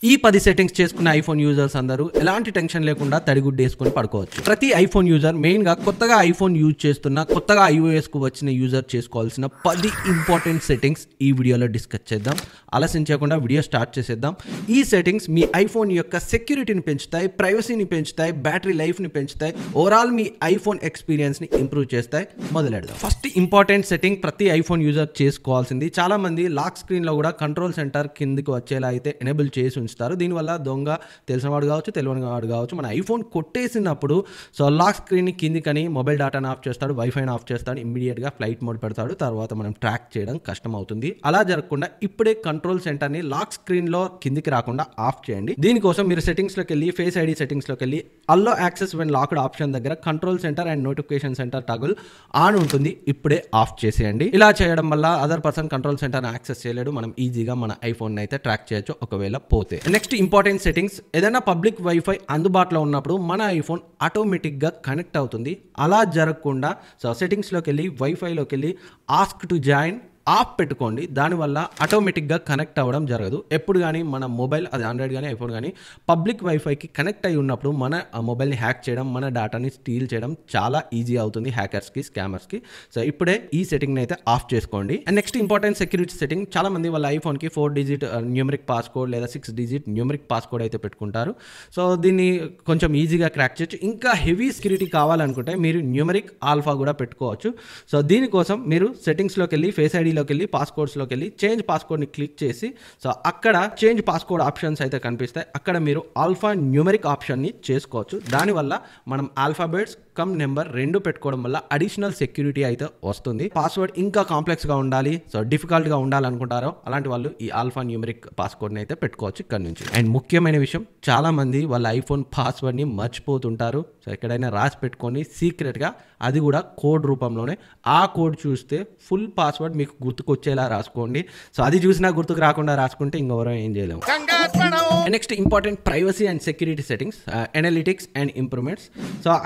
ఈ 10 సెట్టింగ్స్ చేసుకున్న iPhone users అందరూ ఎలాంటి టెన్షన్ లేకుండా తడిగుడ్డు వేసుకొని పడుకోవచ్చు. ప్రతి ఐఫోన్ యూజర్ మెయిన్ గా కొత్తగా ఐఫోన్ యూజ్ చేస్తున్న కొత్తగా iOS కు వచ్చిన యూజర్ చేసుకోవాల్సిన 10 ఇంపార్టెంట్ సెట్టింగ్స్ ఈ వీడియోలో డిస్కస్ చేద్దాం. ఆలస్యించకుండా వీడియో స్టార్ట్ చేసేద్దాం. ఈ సెట్టింగ్స్ మీ ఐఫోన్ యొక్క సెక్యూరిటీని పెంచుతాయి, ప్రైవసీని పెంచుతాయి, బ్యాటరీ లైఫ్ ని పెంచుతాయి, ఓవరాల్ మీ ఐఫోన్ ఎక్స్పీరియన్స్ ని ఇంప్రూవ్ చేస్తాయి. మొదలెడదాం. ఫస్ట్ ఇంపార్టెంట్ సెట్టింగ్ ప్రతి ఐఫోన్ యూజర్ చేసుకోవాల్సింది. చాలా మంది లాక్ స్క్రీన్ లో కూడా కంట్రోల్ సెంటర్ కిందికి వచ్చేలా అయితే ఎనేబుల్ చేసి ఉంచుతారు. దీనివల్ల దొంగ తెలిసిన వాడు కావచ్చు, తెలియని వాడు కావచ్చు, మన ఐఫోన్ కొట్టేసినప్పుడు లాక్ స్క్రీన్ కిందికని మొబైల్ డేటాను ఆఫ్ చేస్తాడు, వైఫైని ఆఫ్ చేస్తాడు, ఇమ్మీడియట్ గా ఫ్లైట్ మోడ్ పెడతాడు. తర్వాత మనం ట్రాక్ చేయడం కష్టం అవుతుంది. అలా జరగకుండా ఇప్పుడే కంట్రోల్ సెంటర్ ని లాక్ స్క్రీన్ లో కిందికి రాకుండా ఆఫ్ చేయండి. దీనికోసం మీరు సెట్టింగ్స్ లోకి వెళ్ళి ఫేస్ ఐడి సెట్టింగ్స్ లోకి వెళ్ళి అల్లో యాక్సెస్ వెన్ లాక్డ్ ఆప్షన్ దగ్గర control centre and notification centre toggle on ఉంటుంది. ఇప్పుడే ఆఫ్ చేసేయండి. ఇలా చేయడం వల్ల other person control centre access చేయలేడు. మనం ఈజీగా మన ఐఫోన్ అయితే ట్రాక్ చేయొచ్చు ఒకవేళ పోతే. నెక్స్ట్ ఇంపార్టెంట్ సెట్టింగ్స్, ఏదైనా పబ్లిక్ వైఫై అందుబాటులో ఉన్నప్పుడు మన ఐఫోన్ ఆటోమేటిక్ గా కనెక్ట్ అవుతుంది. అలా జరగకుండా సెట్టింగ్స్ లోకి వెళ్ళి వైఫైలోకి వెళ్ళి ఆస్క్ టు జాయిన్ ఆఫ్ పెట్టుకోండి. దానివల్ల ఆటోమేటిక్గా కనెక్ట్ అవ్వడం జరగదు. ఎప్పుడు కానీ మన మొబైల్, అది ఆండ్రాయిడ్ కానీ ఐఫోన్ కానీ పబ్లిక్ వైఫైకి కనెక్ట్ అయి ఉన్నప్పుడు మన మొబైల్ని హ్యాక్ చేయడం, మన డేటాని స్టీల్ చేయడం చాలా ఈజీ అవుతుంది హ్యాకర్స్కి, స్కామర్స్కి. ఇప్పుడే ఈ సెట్టింగ్ని అయితే ఆఫ్ చేసుకోండి. And next important security setting, చాలా మంది వాళ్ళ ఐఫోన్కి 4 డిజిట్ న్యూమరిక్ పాస్కోడ్ లేదా 6 డిజిట్ న్యూమరిక్ పాస్కోడ్ అయితే పెట్టుకుంటారు. దీన్ని కొంచెం ఈజీగా క్రాక్ చేయొచ్చు. ఇంకా హెవీ సెక్యూరిటీ కావాలనుకుంటే మీరు న్యూమరిక్ ఆల్ఫా కూడా పెట్టుకోవచ్చు. దీనికోసం మీరు సెట్టింగ్స్లోకి వెళ్ళి ఫేస్ ఐడి లోకి వెళ్ళి పాస్కోడ్స్లోకి వెళ్ళి చేంజ్ పాస్కోడ్ని క్లిక్ చేసి అక్కడ చేంజ్ పాస్కోడ్ ఆప్షన్స్ అయితే కనిపిస్తాయి. అక్కడ మీరు ఆల్ఫా న్యూమరిక్ ఆప్షన్ని చేసుకోవచ్చు. దానివల్ల మనం ఆల్ఫాబెట్స్ కమ్ నెంబర్ 2 పెట్టుకోవడం వల్ల అడిషనల్ సెక్యూరిటీ అయితే వస్తుంది. పాస్వర్డ్ ఇంకా కాంప్లెక్స్గా ఉండాలి, డిఫికల్ట్గా ఉండాలనుకుంటారో అలాంటి వాళ్ళు ఈ ఆల్ఫా న్యూమరిక్ పాస్కోడ్ని అయితే పెట్టుకోవచ్చు ఇక్కడ నుంచి. అండ్ ముఖ్యమైన విషయం, చాలా మంది వాళ్ళ ఐఫోన్ పాస్వర్డ్ని మర్చిపోతుంటారు. ఎక్కడైనా రాసి పెట్టుకొని సీక్రెట్గా, అది కూడా కోడ్ రూపంలోనే. ఆ కోడ్ చూస్తే ఫుల్ పాస్వర్డ్ మీకు గుర్తుకొచ్చేలా రాసుకోండి. అది చూసినా గుర్తుకు రాకుండా రాసుకుంటే ఇంకెవరో ఏం చేయలేము. Next important privacy and security settings, analytics and improvements.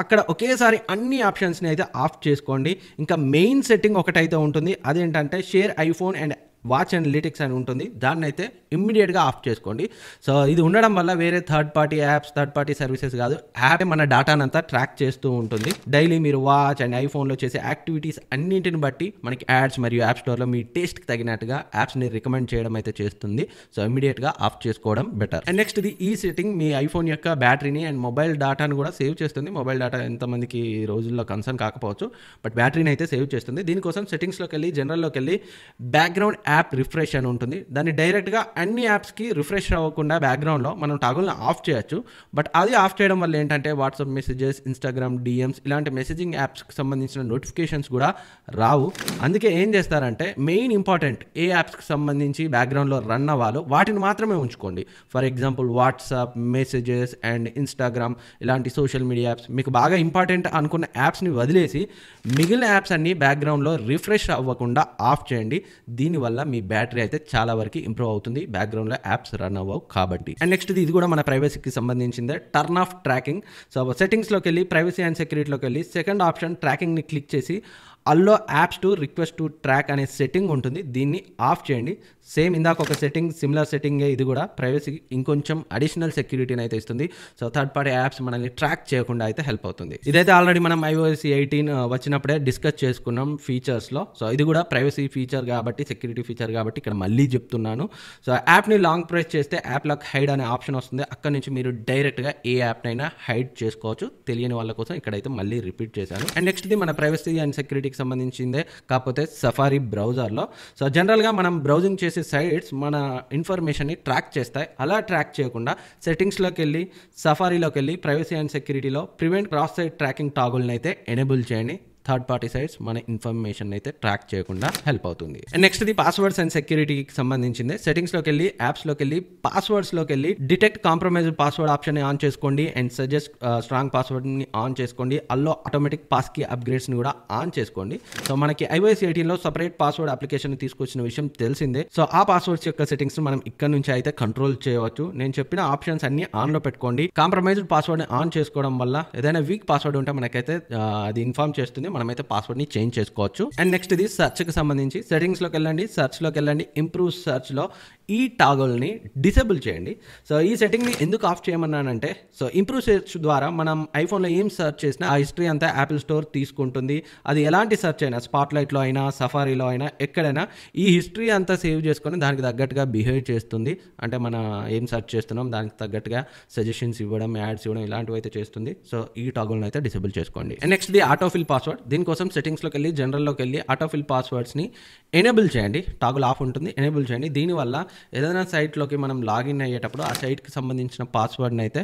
అక్కడ ఒకేసారి అన్ని ఆప్షన్స్ని అయితే ఆఫ్ చేసుకోండి. ఇంకా మెయిన్ సెట్టింగ్ ఒకటైతే ఉంటుంది, అదేంటంటే share iPhone and watch analytics అని ఉంటుంది. దాన్ని అయితే ఇమ్మీడియట్గా ఆఫ్ చేసుకోండి. ఇది ఉండడం వల్ల వేరే third party apps, third party services కాదు, యాప్ మన డేటానంతా ట్రాక్ చేస్తూ ఉంటుంది. డైలీ మీరు వాచ్ అండ్ ఐఫోన్లో చేసే యాక్టివిటీస్ అన్నింటిని బట్టి మనకి యాడ్స్ మరియు యాప్ స్టోర్లో మీ టేస్ట్కి తగినట్టుగా యాప్స్ని రికమెండ్ చేయడం అయితే చేస్తుంది. ఇమ్మీడియట్గా ఆఫ్ చేసుకోవడం బెటర్. అండ్ నెక్స్ట్ ఈ సెట్టింగ్ మీ ఐఫోన్ యొక్క బ్యాటరీని అండ్ మొబైల్ డేటాను కూడా సేవ్ చేస్తుంది. మొబైల్ డేటా ఎంతమందికి ఈ రోజుల్లో కన్సర్న్ కాకపోవచ్చు, బట్ బ్యాటరీని అయితే సేవ్ చేస్తుంది. దీనికోసం సెట్టింగ్స్లోకి వెళ్ళి జనరల్లోకి వెళ్ళి బ్యాక్గ్రౌండ్ యాప్ రిఫ్రెష్ అని ఉంటుంది. దాన్ని డైరెక్ట్గా అన్ని యాప్స్కి రిఫ్రెష్ అవ్వకుండా బ్యాక్గ్రౌండ్లో మనం టాగుల్ని ఆఫ్ చేయొచ్చు. బట్ అది ఆఫ్ చేయడం వల్ల ఏంటంటే వాట్సాప్ మెసేజెస్, ఇన్స్టాగ్రామ్ డిఎమ్స్ ఇలాంటి మెసేజింగ్ యాప్స్కి సంబంధించిన నోటిఫికేషన్స్ కూడా రావు. అందుకే ఏం చేస్తారంటే మెయిన్ ఇంపార్టెంట్ ఏ యాప్స్కి సంబంధించి బ్యాక్గ్రౌండ్లో రన్ అవ్వాలో వాటిని మాత్రమే ఉంచుకోండి. For example WhatsApp messages and Instagram ఇలాంటి సోషల్ మీడియా యాప్స్, మీకు బాగా ఇంపార్టెంట్ అనుకున్న యాప్స్ని వదిలేసి మిగిలిన యాప్స్ అన్ని బ్యాక్గ్రౌండ్లో రిఫ్రెష్ అవ్వకుండా ఆఫ్ చేయండి. దీనివల్ల మీ బ్యాటరీ అయితే చాలా వరకు ఇంప్రూవ్ అవుతుంది, బ్యాక్గ్రౌండ్లో యాప్స్ రన్ అవ్వవు కాబట్టి. అండ్ నెక్స్ట్ ఇది కూడా మన ప్రైవసీకి సంబంధించిందే, టర్న్ ఆఫ్ ట్రాకింగ్. సెట్టింగ్స్లోకి వెళ్ళి ప్రైవసీ అండ్ సెక్యూరిటీలోకి వెళ్ళి సెకండ్ ఆప్షన్ ట్రాకింగ్ని క్లిక్ చేసి అల్లో apps to request to track అనే సెట్టింగ్ ఉంటుంది. దీన్ని ఆఫ్ చేయండి. సేమ్ ఇందాక ఒక సెట్టింగ్, సిమిలర్ సెట్టింగే ఇది కూడా ప్రైవసీకి ఇంకొంచెం అడిషనల్ సెక్యూరిటీని అయితే ఇస్తుంది. థర్డ్ పార్టీ యాప్స్ మనల్ని ట్రాక్ చేయకుండా అయితే హెల్ప్ అవుతుంది. ఇదైతే ఆల్రెడీ మనం iOS 18 వచ్చినప్పుడే డిస్కస్ చేసుకున్నాం ఫీచర్స్లో. ఇది కూడా ప్రైవసీ ఫీచర్ కాబట్టి, సెక్యూరిటీ ఫీచర్ కాబట్టి ఇక్కడ మళ్ళీ చెప్తున్నాను. యాప్ని లాంగ్ ప్రెస్ చేస్తే యాప్ లాక్ హైడ్ అనే ఆప్షన్ వస్తుంది. అక్కడ నుంచి మీరు డైరెక్ట్గా ఏ యాప్నైనా హైడ్ చేసుకోవచ్చు. తెలియని వాళ్ళ కోసం ఇక్కడైతే మళ్ళీ రిపీట్ చేశాను. అండ్ నెక్స్ట్ది మన ప్రైవసీ అండ్ సెక్యూరిటీ సంబంధించిందే, కాకపోతే సఫారీ బ్రౌజర్లో. జనరల్గా మనం బ్రౌజింగ్ చేసే సైట్స్ మన ఇన్ఫర్మేషన్ని ట్రాక్ చేస్తాయి. అలా ట్రాక్ చేయకుండా సెట్టింగ్స్లోకి వెళ్ళి సఫారీలోకి వెళ్ళి ప్రైవసీ అండ్ సెక్యూరిటీలో ప్రివెంట్ క్రాస్ సైట్ ట్రాకింగ్ టాగుల్ని అయితే ఎనేబుల్ చేయండి. థర్డ్ పార్టీ సైట్స్ మన ఇన్ఫర్మేషన్ అయితే ట్రాక్ చేయకుండా హెల్ప్ అవుతుంది. And next the passwords and సెక్యూరిటీకి సంబంధించింది. సెట్టింగ్స్లోకి వెళ్ళి యాప్స్లోకి వెళ్ళి పాస్వర్డ్స్లోకి వెళ్ళి డిటెక్ట్ కాంప్రమైజ్డ్ పాస్వర్డ్ ఆప్షన్ని ఆన్ చేసుకోండి. అండ్ సజెస్ట్ స్ట్రాంగ్ పాస్వర్డ్ని ఆన్ చేసుకోండి. అల్లో ఆటోమేటిక్ పాస్ కీ అప్గ్రేడ్స్ని కూడా ఆన్ చేసుకోండి. మనకి iOS 18లో సపరేట్ పాస్వర్డ్ అప్లికేషన్ తీసుకొచ్చిన విషయం తెలిసిందే. ఆ పాస్వర్డ్స్ యొక్క సెట్టింగ్స్ మనం ఇక్కడ నుంచి అయితే కంట్రోల్ చేయవచ్చు. నేను చెప్పిన ఆప్షన్స్ అన్ని ఆన్లో పెట్టుకోండి. కాంప్రమైజ్డ్ పాస్వర్డ్ని ఆన్ చేసుకోవడం వల్ల ఏదైనా వీక్ పాస్వర్డ్ ఉంటే మనకైతే అది ఇన్ఫార్మ్ చేస్తుంది. మనమైతే పాస్వర్డ్ ని చేంజ్ చేసుకోవచ్చు. అండ్ నెక్స్ట్ ఇది సెర్చ్ కి సంబంధించి సెట్టింగ్స్ లోకి వెళ్ళండి, సెర్చ్ లోకి వెళ్ళండి, ఇంప్రూవ్ సెర్చ్ లో ఈ టాగల్ని డిసేబుల్ చేయండి. సో ఈ సెట్టింగ్ని ఎందుకు ఆఫ్ చేయమన్నానంటే, సో ఇంప్రూవ్ సెర్చ్ ద్వారా మనం ఐఫోన్లో ఏం సెర్చ్ చేసినా ఆ హిస్టరీ అంతా యాపిల్ స్టోర్ తీసుకుంటుంది. అది ఎలాంటి సెర్చ్ అయినా, స్పాట్లైట్లో అయినా, సఫారీలో అయినా, ఎక్కడైనా ఈ హిస్టరీ అంతా సేవ్ చేసుకొని దానికి తగ్గట్టుగా బిహేవ్ చేస్తుంది. అంటే మన ఏం సెర్చ్ చేస్తున్నాం దానికి తగ్గట్టుగా సజెషన్స్ ఇవ్వడం, యాడ్స్ ఇవ్వడం ఇలాంటివి అయితే చేస్తుంది. సో ఈ టాగుల్ని అయితే డిసేబుల్ చేసుకోండి. And next the autofill password. దీనికోసం సెట్టింగ్స్లోకి వెళ్ళి జనరల్లోకి వెళ్ళి ఆటోఫిల్ పాస్వర్డ్స్ని ఎనేబుల్ చేయండి. టాగుల్ ఆఫ్ ఉంటుంది, ఎనేబుల్ చేయండి. దీనివల్ల ఏదైనా సైట్లోకి మనం లాగిన్ అయ్యేటప్పుడు ఆ సైట్కి సంబంధించిన పాస్వర్డ్ని అయితే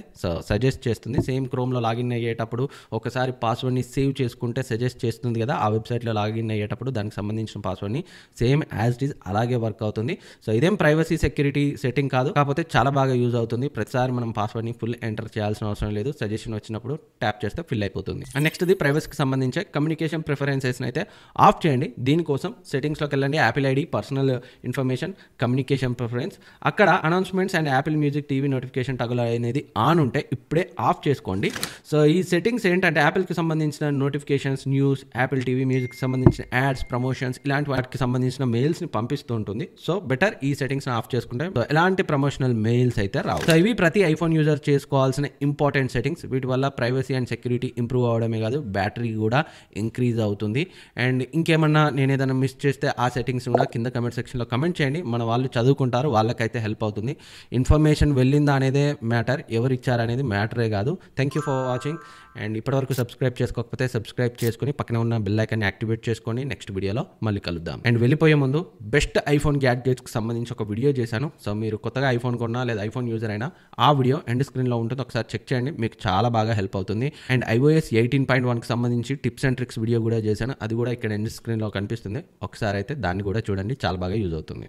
సజెస్ట్ చేస్తుంది. సేమ్ క్రోమ్లో లాగిన్ అయ్యేటప్పుడు ఒకసారి పాస్వర్డ్ని సేవ్ చేసుకుంటే సజెస్ట్ చేస్తుంది కదా, ఆ వెబ్సైట్లో లాగిన్ అయ్యేటప్పుడు దానికి సంబంధించిన పాస్వర్డ్ని సేమ్ యాజ్ ఇట్ ఈజ్ అలాగే వర్క్ అవుతుంది. సో ఇదేం ప్రైవసీ సెక్యూరిటీ సెట్టింగ్ కాదు, కాకపోతే చాలా బాగా యూజ్ అవుతుంది. ప్రతిసారి మనం పాస్వర్డ్ని ఫుల్ ఎంటర్ చేయాల్సిన అవసరం లేదు. సజెషన్ వచ్చినప్పుడు ట్యాప్ చేస్తే ఫిల్ అయిపోతుంది. అండ్ నెక్స్ట్ ది ప్రైవసీకి సంబంధించి కమ్యూనికేషన్ ప్రిఫరెన్సెస్ని అయితే ఆఫ్ చేయండి. దీనికోసం సెట్టింగ్స్లోకి వెళ్ళండి, Apple ID, personal information, communication preference. అక్కడ announcements and Apple Music TV notification toggle అనేది ఆన్ ఉంటే ఇప్పుడే ఆఫ్ చేసుకోండి. సో ఈ సెట్టింగ్స్ ఏంటంటే యాపిల్కి సంబంధించిన నోటిఫికేషన్స్, న్యూస్, యాపిల్ టీవీ మ్యూజిక్కి సంబంధించిన యాడ్స్, ప్రమోషన్స్ ఇలాంటి వాటికి సంబంధించిన మెయిల్స్ని పంపిస్తూ ఉంటుంది. సో బెటర్ ఈ సెట్టింగ్స్ని ఆఫ్ చేసుకుంటే ఎలాంటి ప్రమోషనల్ మెయిల్స్ అయితే రావు. సో ఇవి ప్రతి ఐఫోన్ యూజర్ చేసుకోవాల్సిన ఇంపార్టెంట్ సెట్టింగ్స్. వీటి వల్ల ప్రైవసీ అండ్ సెక్యూరిటీ ఇంప్రూవ్ అవడమే కాదు, బ్యాటరీ కూడా ఇంక్రీజ్ అవుతుంది. అండ్ ఇంకేమన్నా నేను ఏదైనా మిస్ చేస్తే ఆ సెట్టింగ్స్ కూడా కింద కమెంట్ సెక్షన్లో కమెంట్ చేయండి. మన వాళ్ళు చదువుకుంటారు, వాళ్ళకైతే హెల్ప్ అవుతుంది. ఇన్ఫర్మేషన్ వెళ్ళిందా అనేదే మ్యాటర్, ఎవరు ఇచ్చారనేది మ్యాటరే కాదు. Thank you for watching. And ఇప్పటివరకు సబ్స్క్రైబ్ చేసుకోకపోతే సబ్స్క్రైబ్ చేసుకొని పక్కన ఉన్న బెల్ ఐకాన్ని యాక్టివేట్ చేసుకొని నెక్స్ట్ వీడియోలో మళ్ళీ కలుద్దాం. అండ్ వెళ్ళిపోయే ముందు బెస్ట్ ఐఫోన్ గ్యాడ్జెట్స్కి సంబంధించి ఒక వీడియో చేశాను. సో మీరు కొత్తగా ఐఫోన్ కొన్నా లేదా ఐఫోన్ యూజర్ అయినా ఆ వీడియో ఎండ్ స్క్రీన్లో ఉంటుంది, ఒకసారి చెక్ చేయండి, మీకు చాలా బాగా హెల్ప్ అవుతుంది. అండ్ iOS 18.1కి సంబంధించి టిప్స్ అండ్ ట్రిక్స్ వీడియో కూడా చేశాను, అది కూడా ఇక్కడ ఎండ్ స్క్రీన్లో కనిపిస్తుంది. ఒకసారి అయితే దాన్ని కూడా చూడండి, చాలా బాగా యూజ్ అవుతుంది.